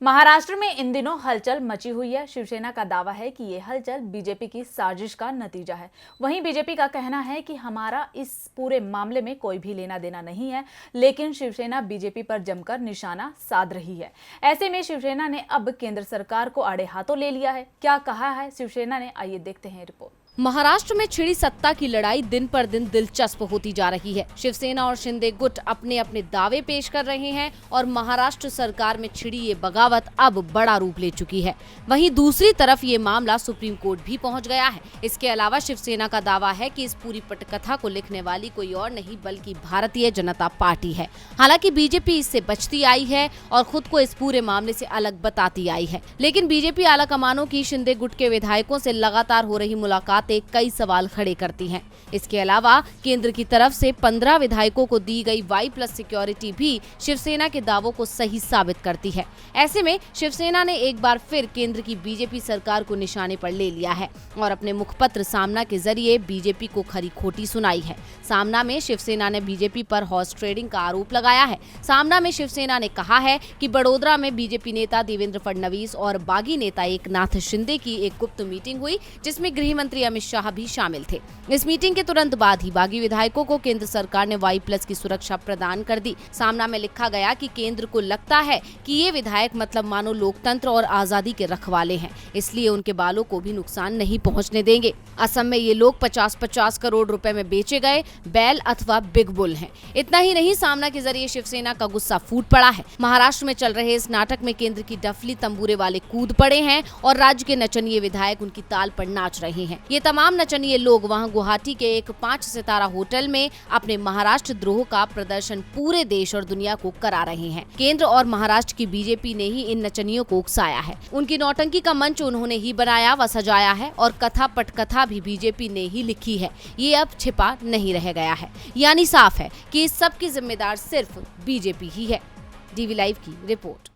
महाराष्ट्र में इन दिनों हलचल मची हुई है। शिवसेना का दावा है कि ये हलचल बीजेपी की साजिश का नतीजा है। वहीं बीजेपी का कहना है कि हमारा इस पूरे मामले में कोई भी लेना देना नहीं है, लेकिन शिवसेना बीजेपी पर जमकर निशाना साध रही है। ऐसे में शिवसेना ने अब केंद्र सरकार को आड़े हाथों ले लिया है। क्या कहा है शिवसेना ने, आइए देखते हैं रिपोर्ट। महाराष्ट्र में छिड़ी सत्ता की लड़ाई दिन पर दिन दिलचस्प होती जा रही है। शिवसेना और शिंदे गुट अपने अपने दावे पेश कर रहे हैं और महाराष्ट्र सरकार में छिड़ी ये बगावत अब बड़ा रूप ले चुकी है। वहीं दूसरी तरफ ये मामला सुप्रीम कोर्ट भी पहुंच गया है। इसके अलावा शिवसेना का दावा है कि इस पूरी पटकथा को लिखने वाली कोई और नहीं बल्कि भारतीय जनता पार्टी है। हालांकि बीजेपी इससे बचती आई है और खुद को इस पूरे मामले से अलग बताती आई है, लेकिन बीजेपी आलाकमानों की शिंदे गुट के विधायकों से लगातार हो रही मुलाकात कई सवाल खड़े करती हैं। इसके अलावा केंद्र की तरफ से 15 विधायकों को दी गई Y+ सिक्योरिटी भी शिवसेना के दावों को सही साबित करती है। ऐसे में शिवसेना ने एक बार फिर केंद्र की बीजेपी सरकार को निशाने पर ले लिया है और अपने मुखपत्र सामना के जरिए बीजेपी को खरी खोटी सुनाई है। सामना में शिवसेना ने बीजेपी पर हॉर्स ट्रेडिंग का आरोप लगाया है। सामना में शिवसेना ने कहा है कि बड़ोदरा में बीजेपी नेता देवेंद्र फडणवीस और बागी नेता एकनाथ शिंदे की एक गुप्त मीटिंग हुई, जिसमें गृह मंत्री अमित शाह भी शामिल थे। इस मीटिंग के तुरंत बाद ही बागी विधायकों को केंद्र सरकार ने Y+ की सुरक्षा प्रदान कर दी। सामना में लिखा गया कि केंद्र को लगता है कि ये विधायक मतलब मानो लोकतंत्र और आजादी के रखवाले हैं, इसलिए उनके बालों को भी नुकसान नहीं पहुंचने देंगे। असम में ये लोग 50-50 करोड़ रुपए में बेचे गए बैल अथवा बिग बुल हैं। इतना ही नहीं, सामना के जरिए शिवसेना का गुस्सा फूट पड़ा है। महाराष्ट्र में चल रहे इस नाटक में केंद्र की डफली तंबूरे वाले कूद पड़े हैं और राज्य के नचनिए विधायक उनकी ताल पर नाच रहे हैं। ये तमाम नचनिए लोग वहां गुवाहाटी के एक 5 सितारा होटल में अपने महाराष्ट्र द्रोह का प्रदर्शन पूरे देश और दुनिया को करा रहे हैं। केंद्र और महाराष्ट्र की बीजेपी ने ही इन नचनियों को उकसाया है। उनकी नौटंकी का मंच उन्होंने ही बनाया व सजाया है और कथा पटकथा भी बीजेपी ने ही लिखी है। ये अब छिपा नहीं रह गया है, यानी साफ है कि इस सब की जिम्मेदार सिर्फ बीजेपी ही है। DV लाइव की रिपोर्ट।